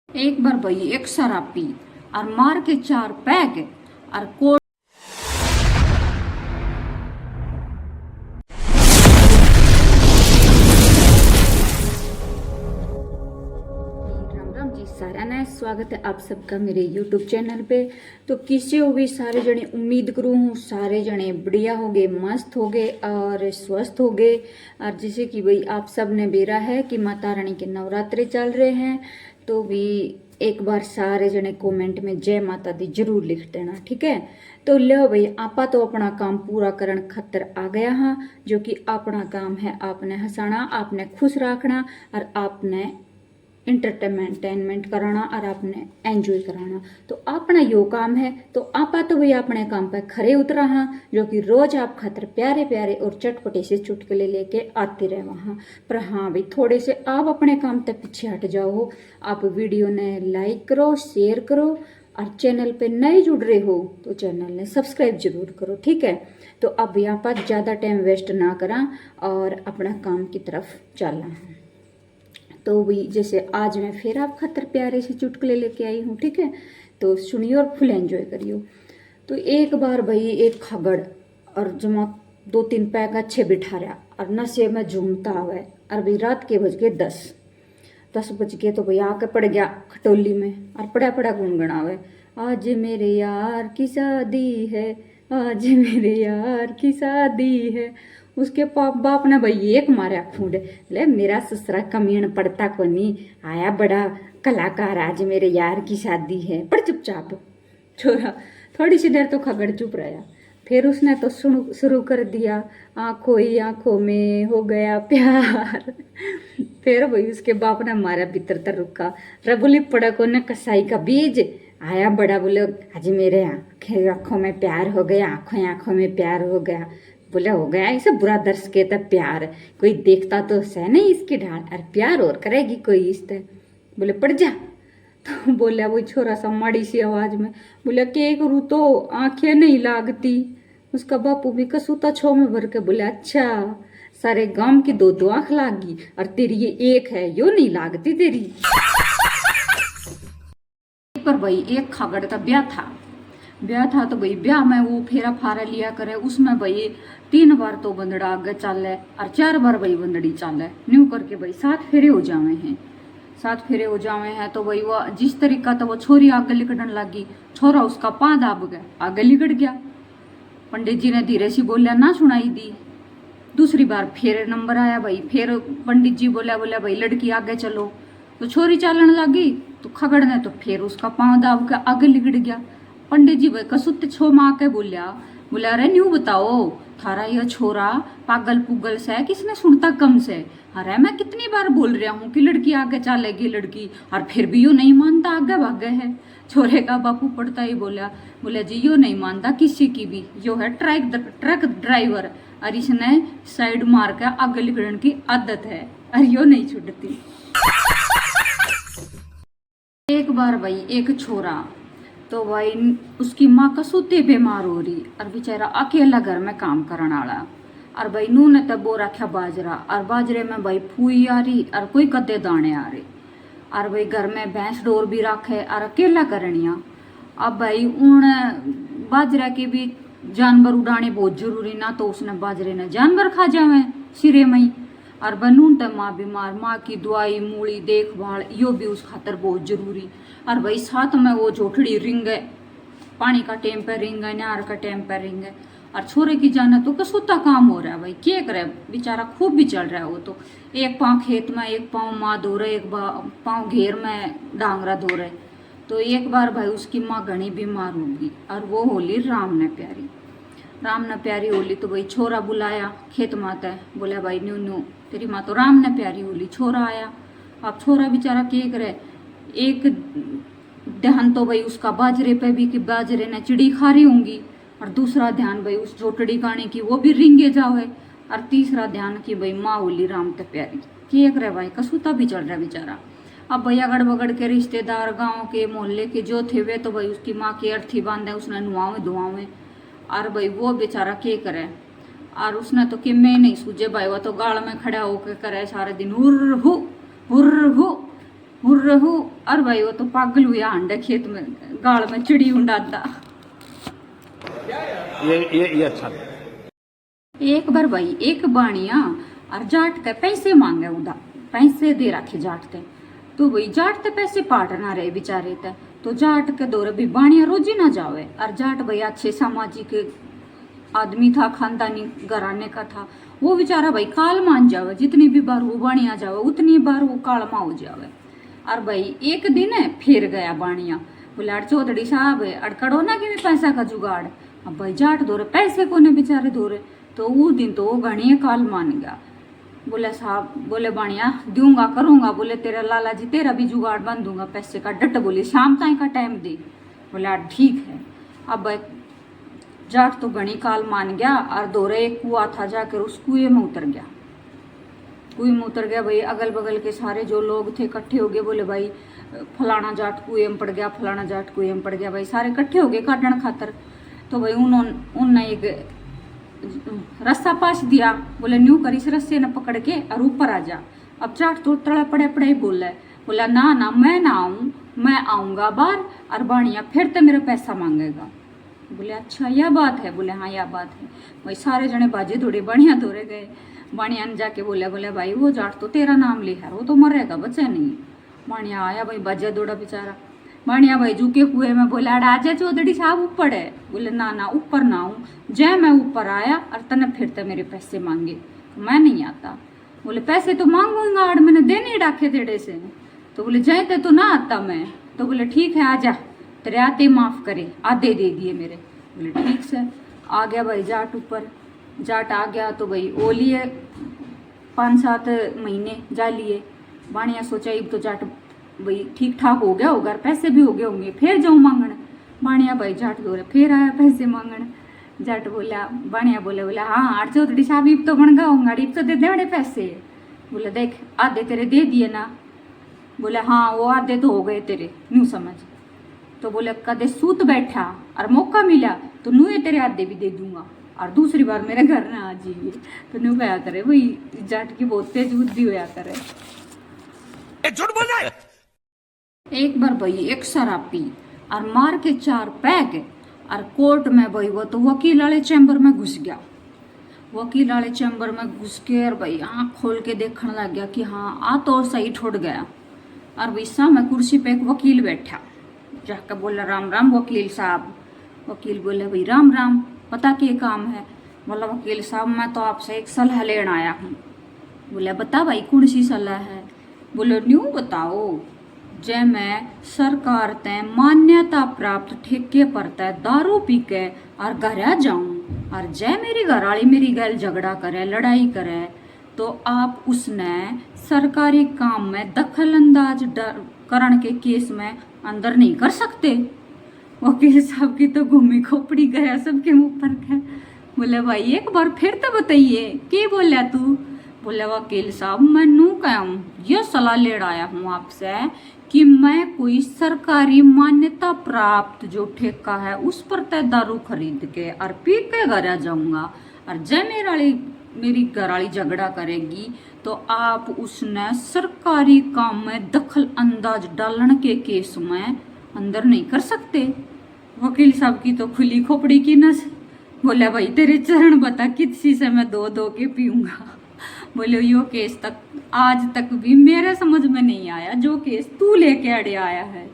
एक बार भाई एक शराब पी और मार के 4 पैग और कोट। राम राम जी सारा ने स्वागत है आप सबका मेरे YouTube चैनल पे। तो किसी हो भी सारे जने उम्मीद करूँ हूँ सारे जने बढ़िया हो गए, मस्त हो गए और स्वस्थ हो गए। और जैसे कि भाई आप सब ने बेरा है कि माता रानी के नवरात्रे चल रहे हैं, तो भी एक बार सारे जने कमेंट में जय माता दी जरूर लिख देना, ठीक है। तो लो भाई आपा तो अपना काम पूरा करन खातर आ गया हाँ, जो कि अपना काम है आपने हंसाना, आपने खुश रखना और आपने इंटरटेनमेंट कराना और आपने एंजॉय कराना। तो अपना यो काम है। तो आपा तो भाई अपने काम पे खरे उतरा हाँ, जो कि रोज आप खातर प्यारे प्यारे और चटपटे से चुटकुले लेके आते रहे वहाँ पर। हाँ भाई थोड़े से आप अपने काम तक पीछे हट जाओ हो। आप वीडियो ने लाइक करो, शेयर करो और चैनल पे नए जुड़ रहे हो तो चैनल ने सब्सक्राइब जरूर करो, ठीक है। तो अब यहाँ पर ज़्यादा टाइम वेस्ट ना करा और अपना काम की तरफ चलना है। तो भी जैसे आज मैं फिर आप खातर प्यारे से चुटकुले लेके आई हूँ, ठीक है। तो सुनियो और फुल एंजॉय करियो। तो एक बार भाई एक खगड़ और जमा 2-3 पैक अच्छे बिठा रहा और नशे में झूमता हुआ और भाई रात के बज गए 10 बज गए। तो भाई आके पड़ गया खटोली में और पड़ा पड़ा गुनगुनावे, आज मेरे यार की शादी है, आज मेरे यार की शादी है। उसके बाप ने भाई एक मारा खूंड, ले मेरा ससुरा कमीन पड़ता को नहीं आया, बड़ा कलाकार, आज मेरे यार की शादी है। पर चुपचाप छोरा। थोड़ी सी देर तो खगड़ चुप रहा, फिर उसने तो शुरू कर दिया, आंखों ही आंखों में हो गया प्यार। फिर भाई उसके बाप ने मारा भीतर रुका, रबुली पड़को ने कसाई का बीज आया बड़ा, बोले आज मेरे आंखों में प्यार हो गया, आंखों आंखों में प्यार हो गया। बोले हो गया इसे बुरा दर्श के तब प्यार, कोई देखता तो सह नहीं इसकी ढाल, और प्यार और करेगी कोई इस तरह। बोले पड़ जा। तो बोला वो छोरा सा माड़ी सी आवाज में, बोला के करूँ तो आंखें नहीं लागती। उसका बापू भी कसूता छो में भर के बोले अच्छा, सारे गांव की 2 आंख लागी और तेरी ये एक है, यो नहीं लागती तेरी। पर भाई एक खगड़ का ब्याह था तो भाई ब्याह में वो फेरा फारा लिया करे, उसमें भाई 3 बार तो बंदड़ा आगे चाले और 4 बार भाई बंदड़ी चाले, न्यू करके भाई 7 फेरे हो जावे हैं। 7 फेरे हो जावे हैं तो भाई वो जिस तरीका तो वो छोरी आगे लिकड़न लगी, छोरा उसका पाँ दाब गया, आगे लिकड़ गया। पंडित जी ने धीरे सी बोलिया ना सुनाई दी। दूसरी बार फिर नंबर आया भाई, फिर पंडित जी बोला भाई लड़की आगे चलो, तो छोरी चालन लगी तो खगड़ ने तो फिर उसका पाँव दाब के आगे लिकड़ गया। पंडित जी भाई कसुत छो माँ के बोला अरे न्यू बताओ, थारा यह छोरा पागल पुगल से किसने सुनता कम से, अरे मैं कितनी बार बोल रहा हूँ कि लड़की आगे चलेगी लड़की, और फिर भी यो नहीं मानता, आगे भागे है। छोरे का बापू पड़ता ही बोला जी यो नहीं मानता किसी की भी, यो है ट्रक ड्राइवर और इसने साइड मार के आगे लिकड़न की आदत है और यो नहीं छूटती। एक बार भाई एक छोरा तो भाई उसकी माँ का सोते बीमार हो रही और बेचारा अकेला घर में काम करने वाला, और भाई नू ने तब वो रखा बाजरा और बाजरे में भाई फूई आ रही और कोई कद्दे दाने आ रहे, और भाई घर में भैंस डोर भी रखे और अकेला करनिया। अब भाई उन बाजरा के भी जानवर उड़ाने बहुत जरूरी ना, तो उसने बाजरे ने जानवर खा जावे सिरे में, और बनून तो माँ बीमार, माँ की दवाई मूली देखभाल यो भी उस खातर बहुत जरूरी। और भाई साथ में वो झोटड़ी रिंग है, पानी का टाइम पर रिंग है, नार का टाइम पर रिंग है, और छोरे की जाना तो कसुता काम हो रहा है भाई, क्या करे बेचारा खूब भी चल रहा है वो तो, एक पाँव खेत में, एक पाँव माँ धो रहे, एक पाँव घेर में डांगरा धो रहे। तो एक बार भाई उसकी माँ घनी बीमार होगी और वो होली राम ने प्यारी होली। तो भाई छोरा बुलाया खेत माता, बोला भाई न्यू तेरी माँ तो राम ने प्यारी होली। छोरा आया, अब छोरा बेचारा क्या करे, एक ध्यान तो भाई उसका बाजरे पे भी कि बाजरे ने चिड़ी खा रही होंगी, और दूसरा ध्यान भाई उस झोटड़ी गाने की वो भी रिंगे जावे, और तीसरा ध्यान की भाई माँ होली राम ते प्यारी। क्या करे भाई कसूता भी चल रहा है बेचारा। अब भैया अगड़ बगड़ के रिश्तेदार गाँव के मोहल्ले के जो थे वे तो भाई उसकी माँ की अर्थी बांधे, उसने नुआवे धुआवे, और भाई वो बेचारा क्या करे, और उसने तो कि मैं नहीं सूझे भाई, वो तो गाड़ में खड़ा होकर करे सारे दिन हुर्र हु रहू। और भाई वो तो पागल हुआ अंडे खेत में गाल में चिड़ी उड़ाता। ये अच्छा। एक बार भाई एक बाणिया और जाट के पैसे मांगे उदा पैसे दे रखे जाट ते। तो भाई जाट ते पैसे पाट ना रहे बेचारे ते। तो जाट के दौरे भी बाणिया रोजी ना जावे। और जाट भाई अच्छे सामाजिक आदमी था, खानदानी घराने का था। वो बेचारा भाई काल मान जावे, जितनी भी बार वो बाणिया जावे उतनी बार वो कालमा हो जावे। और भाई एक दिन है फिर गया बाणिया, बोले अड़ चौधरी साहब अड़कड़ो ना कि पैसा का जुगाड़। अब भाई जाट दौरे पैसे कोने बेचारे दौरे। तो उस दिन तो वो घणिया काल मान गया। बोले साहब, बोले बाणिया दूंगा करूंगा, बोले तेरा लाला जी तेरा भी जुगाड़ बन दूंगा पैसे का, डट बोली शाम तक का टाइम दे। बोला ठीक है। अब भाई जाट तो घनी काल मान गया और दौरे एक कुआ था, जाकर उस कुएं में उतर गया। कुएं में उतर गया भाई, अगल बगल के सारे जो लोग थे इकट्ठे हो गए, बोले भाई फलाना जाट कुएं में पड़ गया, फलाना जाट कुएं में पड़ गया। भाई सारे इकट्ठे हो गए काटन खातर। तो भाई उनने एक रस्सा पास दिया, बोले न्यू कर इस रस्से ने पकड़ के और ऊपर आ जा। अब जाट तो तड़े पड़े पड़े ही बोला ना ना मैं ना आऊँ, मैं आऊँगा बाहर और बाणिया फिर तो मेरा पैसा मांगेगा। बोले अच्छा यह बात है। बोले हाँ यह बात है। भाई सारे जने बाजे दौड़े, बाणिया दौड़े गए। बाणिया ने जाके बोले भाई वो जाट तो तेरा नाम ले है, वो तो मरेगा बचा नहीं। बाणिया आया भाई, बाजा दौड़ा बेचारा। बाणिया भाई झुके कुएं में बोला आजा चौधरी साहब ऊपर है। बोले ना ना ऊपर ना आऊँ, जय मैं ऊपर आया और तने फिर तो मेरे पैसे मांगे, मैं नहीं आता। बोले पैसे तो मांगूंगा आड़ मैंने देने डाके तेरे से। तो बोले जय तो ना आता मैं। तो बोले ठीक है आजा, तेरे आते माफ करे, आधे दे दिए मेरे। बोले ठीक से। आ गया भाई जाट ऊपर। जाट आ गया तो भाई ओ लिए 5-7 महीने जा लिए। बाणिया सोचा अब तो जाट भाई ठीक ठाक हो गया होगा, पैसे भी हो गए होंगे, फिर जाऊँ मांगण। बाणिया भाई जाट दौरे फिर आया पैसे मांगण। जाट बोला, बाणिया बोला हाँ आठ चौधरी साहब इब तो बन गया होगा, इब तो दे दे बड़े पैसे। बोले देख आधे तेरे दे दिए ना। बोले हाँ वो आधे तो हो गए तेरे, न्यू समझ। तो बोले कदे सूत बैठा और मौका मिला तो नुए तेरे आधे भी दे दूंगा और दूसरी बार मेरे घर ना आ जाइए। तो न्यू गया करे वही जाट की बहुत तेज बुद्धि होया करे। झूठ बोल रहा है। एक बार भाई एक शराब पी और मार के 4 पैग और कोर्ट में भाई वो तो वकील वाले चैम्बर में घुस गया। वकील वाले चैम्बर में घुस के और भाई आँख खोल के देखने लग गया कि हाँ आ तो सही ठुट गया। और भाई सामने कुर्सी पे एक वकील बैठा, जाकर बोला राम राम वकील साहब। वकील बोले भाई राम राम, पता क्या काम है। बोला वकील साहब मैं तो आपसे एक सलाह लेने आया हूँ। बोला बता भाई कौन सी सलाह है। बोले न्यू बताओ, जय मैं सरकार तय मान्यता प्राप्त ठेके पर तय दारू पी के और घर जाऊं और जय मेरी घरवाली मेरी गैल झगड़ा करे लड़ाई करे तो आप उसने सरकारी काम में दखल अंदाज करण के केस में अंदर नहीं कर सकते। वकील साहब की तो घूमी खोपड़ी गया सबके मुंह पर के। बोले भाई एक बार फिर तो बताइए क्या बोला तू। बोले वकील साहब मैं नू कहूँ ये सलाह ले आया हूँ आपसे कि मैं कोई सरकारी मान्यता प्राप्त जो ठेका है उस पर तय दारू खरीद के और पी के घर जाऊंगा और जब मेरी घरवाली झगड़ा करेगी तो आप उसने सरकारी काम में दखल अंदाज डालने के केस में अंदर नहीं कर सकते। वकील साहब की तो खुली खोपड़ी की नस। बोले भाई तेरे चरण बता किसी से मैं 2-2 के पीऊंगा। बोले यो केस तक आज तक भी मेरे समझ में नहीं आया जो केस तू लेके अड़े आया है।